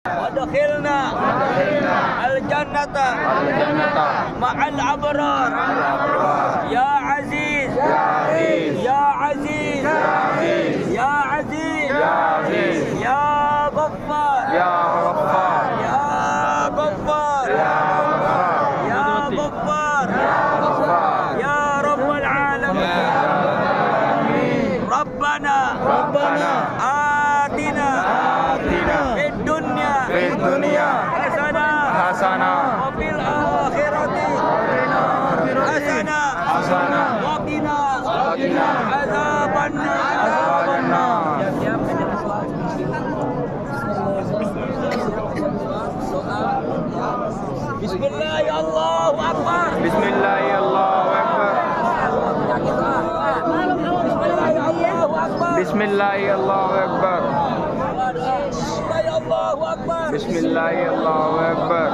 وادخلنا الجنة مع الأبرار يا عزيز يا عزيز يا عزيز يا غفار يا غفار يا غفار يا رب العالمين ربنا آتنا في الدنيا حسنة وفي الآخرة حسنة وقنا عذاب النار. بسم الله الله أكبر. بسم الله الله أكبر. بسم الله الله أكبر. بسم الله الله أكبر.